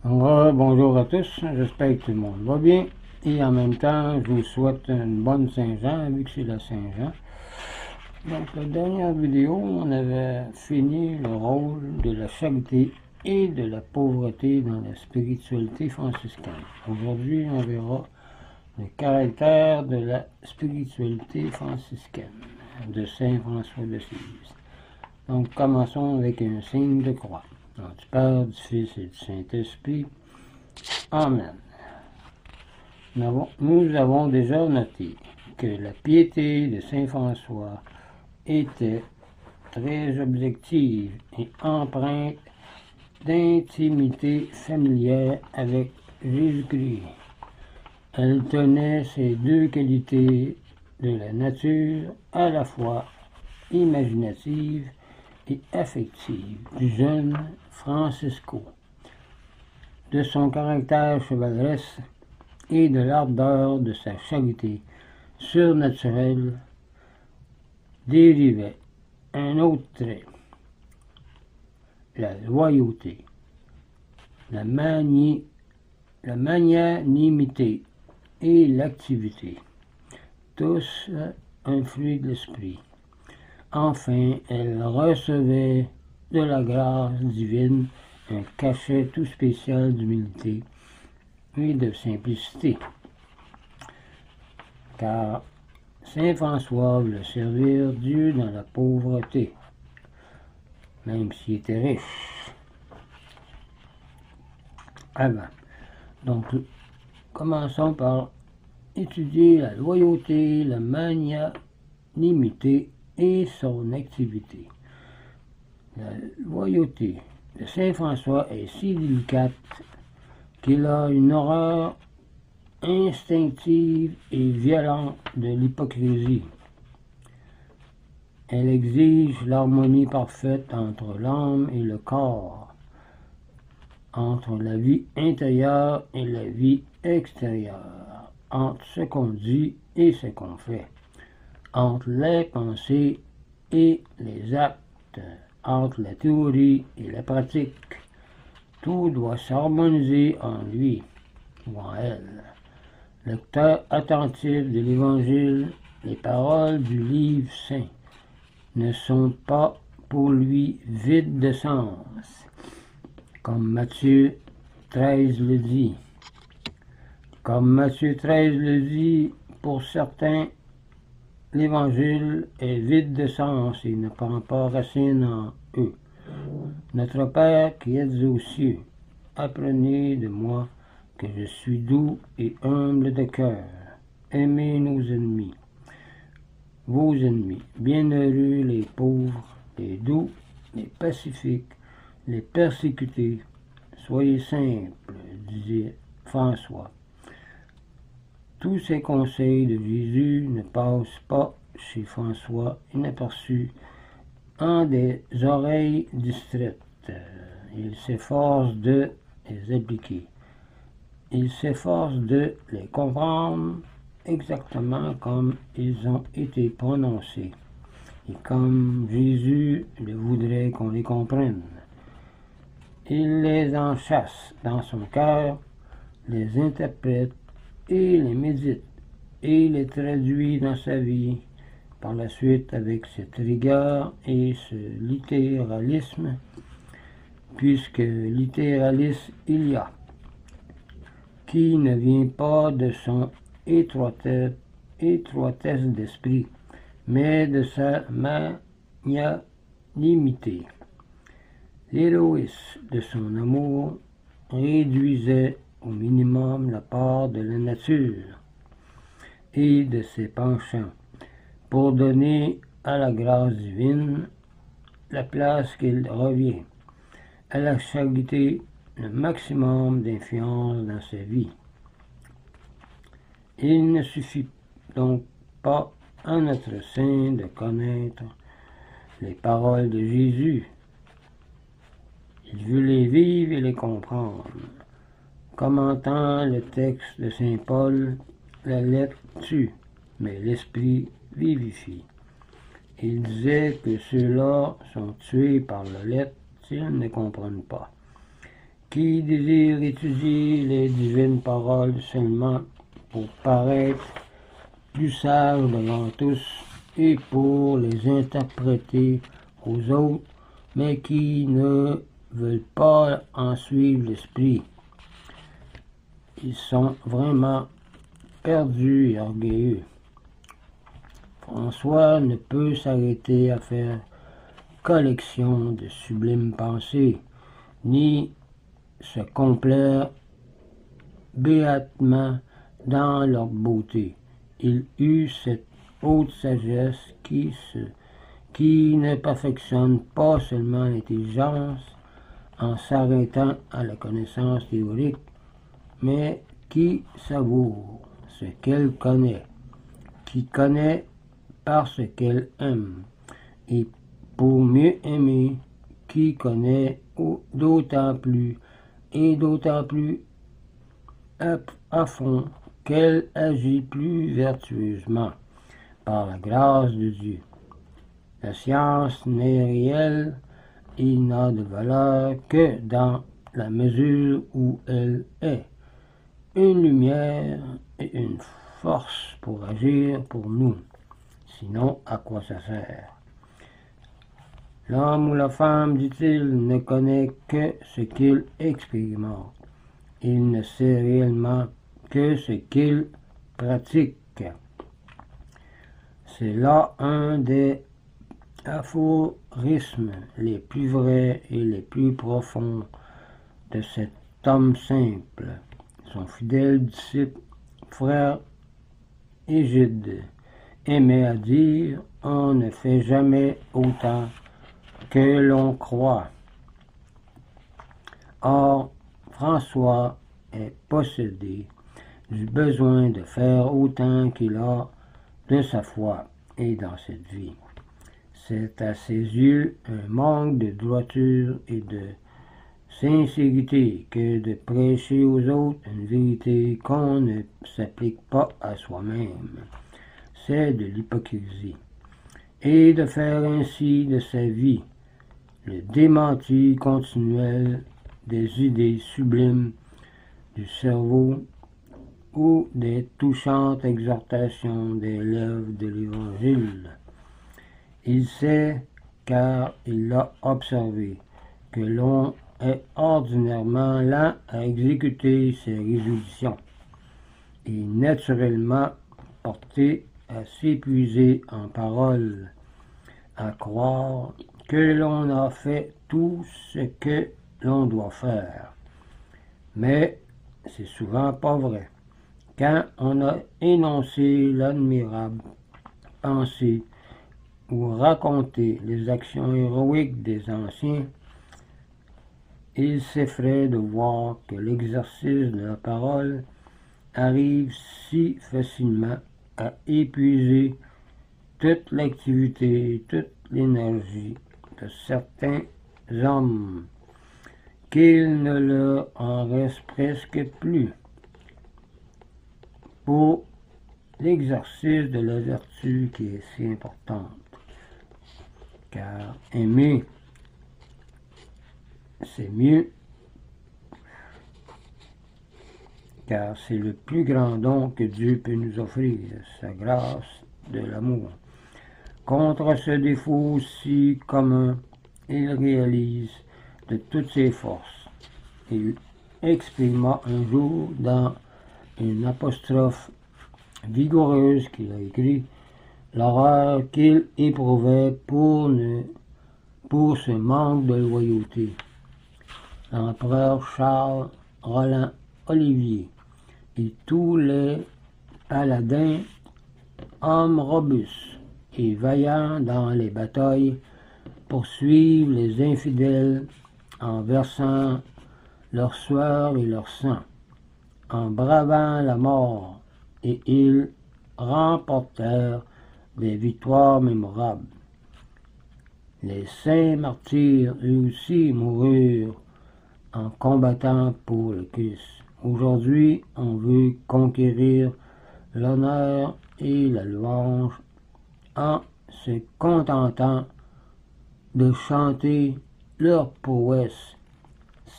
Bonjour à tous, j'espère que tout le monde va bien et en même temps je vous souhaite une bonne Saint-Jean vu que c'est la Saint-Jean. Donc la dernière vidéo on avait fini le rôle de la charité et de la pauvreté dans la spiritualité franciscaine. Aujourd'hui on verra le caractère de la spiritualité franciscaine de Saint François d'Assise. Donc commençons avec un signe de croix. Du Père, du Fils et du Saint-Esprit. Amen. Nous avons déjà noté que la piété de Saint François était très objective et empreinte d'intimité familière avec Jésus-Christ. Elle tenait ces deux qualités de la nature à la fois imaginative et affective du jeune Francisco, de son caractère chevaleresque et de l'ardeur de sa charité surnaturelle dérivait un autre trait, la loyauté, la magnanimité et l'activité, tous un fruit de l'esprit. Enfin, elle recevait de la grâce divine un cachet tout spécial d'humilité et de simplicité. Car Saint François voulait servir Dieu dans la pauvreté, même s'il était riche. Avant. Donc, commençons par étudier la loyauté, la magnanimité et son activité. La loyauté de Saint François est si délicate qu'il a une horreur instinctive et violente de l'hypocrisie. Elle exige l'harmonie parfaite entre l'âme et le corps, entre la vie intérieure et la vie extérieure, entre ce qu'on dit et ce qu'on fait, entre les pensées et les actes, entre la théorie et la pratique. Tout doit s'harmoniser en lui ou en elle. Lecteur attentif de l'Évangile, les paroles du livre saint ne sont pas pour lui vides de sens, comme Matthieu 13 le dit. Comme Matthieu 13 le dit, pour certains, l'Évangile est vide de sens et ne prend pas racine en eux. Notre Père qui êtes aux cieux, apprenez de moi que je suis doux et humble de cœur. Aimez nos ennemis, vos ennemis. Bienheureux les pauvres, les doux, les pacifiques, les persécutés. Soyez simples, disait François. Tous ces conseils de Jésus ne passent pas chez François inaperçus en des oreilles distraites. Il s'efforce de les appliquer. Il s'efforce de les comprendre exactement comme ils ont été prononcés et comme Jésus le voudrait qu'on les comprenne. Il les enchâsse dans son cœur, les interprète et les médite et les traduit dans sa vie par la suite avec cette rigueur et ce littéralisme, puisque littéralisme il y a, qui ne vient pas de son étroitesse d'esprit, mais de sa magnanimité. L'héroïsme de son amour réduisait au minimum la part de la nature et de ses penchants pour donner à la grâce divine la place qu'il revient, à la charité le maximum d'influence dans sa vie. Il ne suffit donc pas à notre saint de connaître les paroles de Jésus. Il veut les vivre et les comprendre. Commentant le texte de saint Paul, la lettre tue, mais l'esprit vivifie. Il disait que ceux-là sont tués par la lettre s'ils ne comprennent pas, qui désirent étudier les divines paroles seulement pour paraître plus sages devant tous et pour les interpréter aux autres, mais qui ne veulent pas en suivre l'esprit. Ils sont vraiment perdus et orgueilleux. François ne peut s'arrêter à faire collection de sublimes pensées, ni se complaire béatement dans leur beauté. Il eut cette haute sagesse qui ne perfectionne pas seulement l'intelligence en s'arrêtant à la connaissance théorique, mais qui savoure ce qu'elle connaît, qui connaît parce qu'elle aime, et pour mieux aimer, qui connaît d'autant plus et d'autant plus à fond qu'elle agit plus vertueusement par la grâce de Dieu. La science n'est réelle et n'a de valeur que dans la mesure où elle est une lumière et une force pour agir pour nous. Sinon, à quoi ça sert? L'homme ou la femme, dit-il, ne connaît que ce qu'il expérimente. Il ne sait réellement que ce qu'il pratique. C'est là un des aphorismes les plus vrais et les plus profonds de cet homme simple, son fidèle disciple, frère Égide, aimait à dire « On ne fait jamais autant que l'on croit ». Or, François est possédé du besoin de faire autant qu'il a de sa foi et dans cette vie. C'est à ses yeux un manque de droiture et de sincérité que de prêcher aux autres une vérité qu'on ne s'applique pas à soi-même. C'est de l'hypocrisie. Et de faire ainsi de sa vie le démenti continuel des idées sublimes du cerveau ou des touchantes exhortations des lèvres de l'Évangile. Il sait, car il l'a observé, que l'on est ordinairement lent à exécuter ses résolutions et naturellement porté à s'épuiser en paroles, à croire que l'on a fait tout ce que l'on doit faire. Mais c'est souvent pas vrai. Quand on a énoncé l'admirable pensée ou raconté les actions héroïques des anciens, il s'effraie de voir que l'exercice de la parole arrive si facilement à épuiser toute l'activité, toute l'énergie de certains hommes, qu'il ne leur en reste presque plus pour l'exercice de la vertu qui est si importante. Car aimer, c'est mieux, car c'est le plus grand don que Dieu peut nous offrir, sa grâce de l'amour. Contre ce défaut si commun, il réalise de toutes ses forces. Il exprima un jour dans une apostrophe vigoureuse qu'il a écrite l'horreur qu'il éprouvait pour ce manque de loyauté. L'empereur Charles Roland Olivier et tous les paladins, hommes robustes et vaillants dans les batailles, poursuivent les infidèles en versant leur sueur et leur sang, en bravant la mort, et ils remportèrent des victoires mémorables. Les saints martyrs, eux aussi, moururent en combattant pour le Christ. Aujourd'hui, on veut conquérir l'honneur et la louange en se contentant de chanter leur prouesse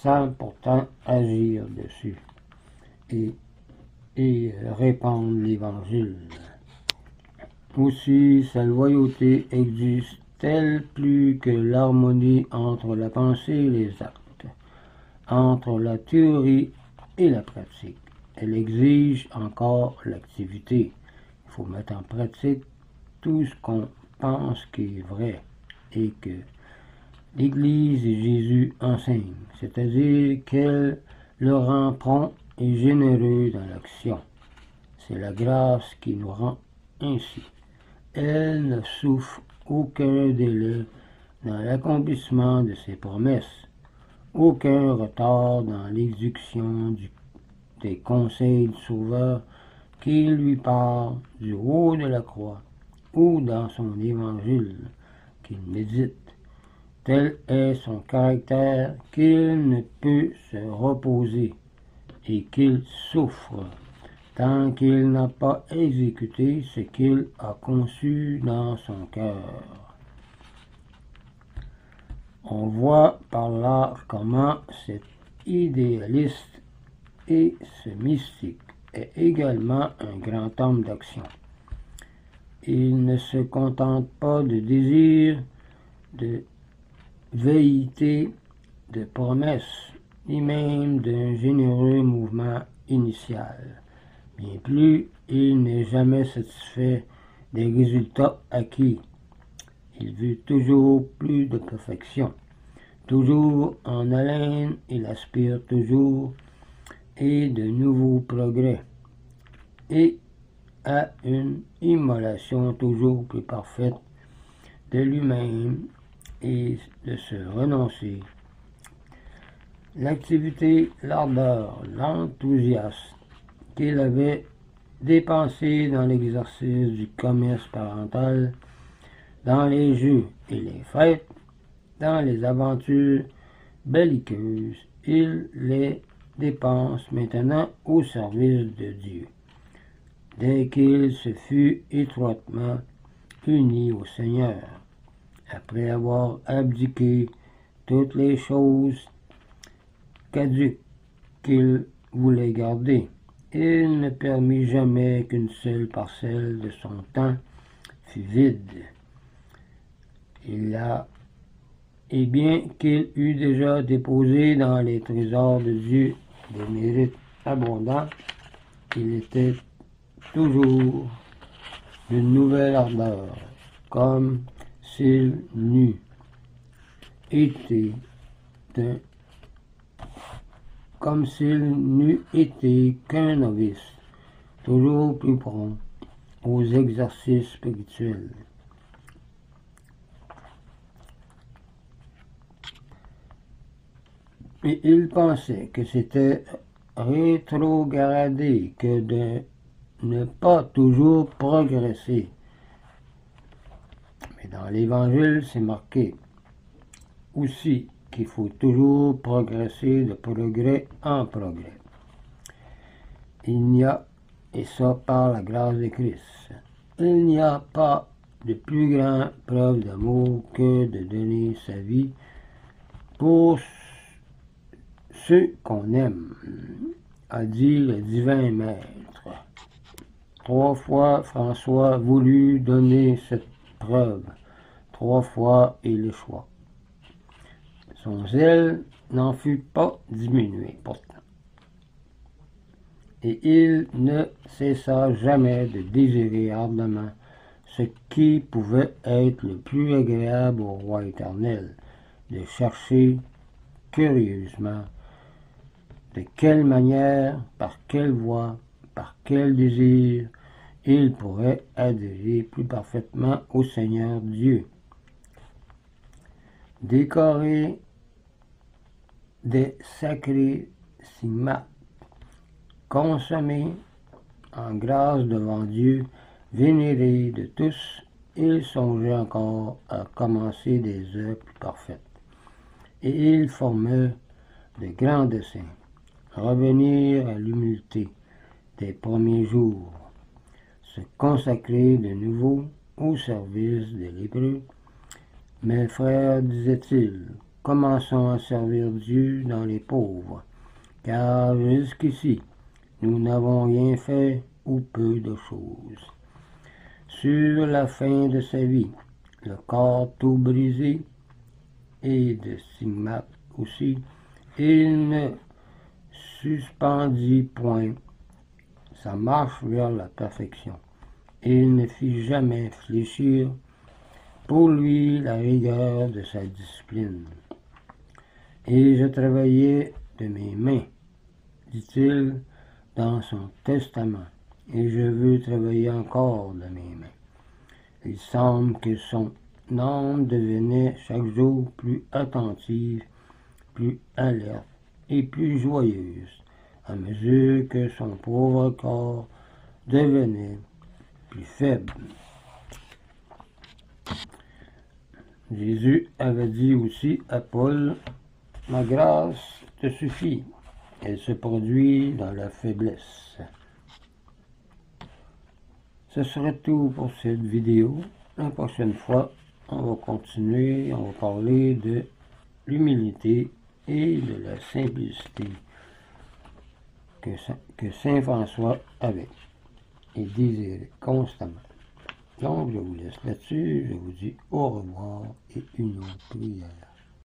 sans pourtant agir dessus et répandre l'Évangile. Aussi, sa loyauté exige-t-elle plus que l'harmonie entre la pensée et les actes, entre la théorie et la pratique. Elle exige encore l'activité. Il faut mettre en pratique tout ce qu'on pense qui est vrai et que l'Église et Jésus enseignent, c'est-à-dire qu'elle le rend prompt et généreux dans l'action. C'est la grâce qui nous rend ainsi. Elle ne souffre aucun délai dans l'accomplissement de ses promesses, aucun retard dans l'exécution des conseils du Sauveur qui lui parle du haut de la croix ou dans son évangile qu'il médite. Tel est son caractère qu'il ne peut se reposer et qu'il souffre tant qu'il n'a pas exécuté ce qu'il a conçu dans son cœur. On voit par là comment cet idéaliste et ce mystique est également un grand homme d'action. Il ne se contente pas de désirs, de velléités, de promesses, ni même d'un généreux mouvement initial. Bien plus, il n'est jamais satisfait des résultats acquis. Il veut toujours plus de perfection, toujours en haleine, il aspire toujours et de nouveaux progrès, et à une immolation toujours plus parfaite de lui-même et de se renoncer. L'activité, l'ardeur, l'enthousiasme qu'il avait dépensé dans l'exercice du commerce parental, dans les jeux et les fêtes, dans les aventures belliqueuses, il les dépense maintenant au service de Dieu. Dès qu'il se fut étroitement uni au Seigneur, après avoir abdiqué toutes les choses caduques qu'il voulait garder, il ne permit jamais qu'une seule parcelle de son temps fût vide. Et bien qu'il eût déjà déposé dans les trésors de Dieu des mérites abondants, il était toujours d'une nouvelle ardeur, comme s'il n'eût été qu'un novice, toujours plus prompt aux exercices spirituels. Et il pensait que c'était rétrogradé que de ne pas toujours progresser. Mais dans l'Évangile, c'est marqué aussi qu'il faut toujours progresser de progrès en progrès. Il n'y a, et ça par la grâce de Christ, il n'y a pas de plus grande preuve d'amour que de donner sa vie pour ceux qu'on aime, a dit le divin maître. 3 fois François voulut donner cette preuve, 3 fois il échoua. Son zèle n'en fut pas diminué pourtant. Et il ne cessa jamais de désirer ardemment ce qui pouvait être le plus agréable au roi éternel, de chercher curieusement de quelle manière, par quelle voie, par quel désir, il pourrait adhérer plus parfaitement au Seigneur Dieu. Décorer des sacrés stigmates, consommés en grâce devant Dieu, vénérés de tous, il songeait encore à commencer des œuvres plus parfaites. Et il formait de grands desseins. Revenir à l'humilité des premiers jours, se consacrer de nouveau au service de l'Hébreu. Mes frères, disait-il, commençons à servir Dieu dans les pauvres, car jusqu'ici, nous n'avons rien fait ou peu de choses. Sur la fin de sa vie, le corps tout brisé, et de stigmates aussi, il ne suspendit point sa marche vers la perfection. Il ne fit jamais fléchir pour lui la rigueur de sa discipline. Et je travaillais de mes mains, dit-il dans son testament, et je veux travailler encore de mes mains. Il semble que son âme devenait chaque jour plus attentive, plus alerte et plus joyeuse, à mesure que son pauvre corps devenait plus faible. Jésus avait dit aussi à Paul, « Ma grâce te suffit, elle se produit dans la faiblesse. » Ce sera tout pour cette vidéo. La prochaine fois, on va continuer, on va parler de l'humilité et de la simplicité que Saint François avait et désirait constamment. Donc, je vous laisse là-dessus, je vous dis au revoir et une autre prière.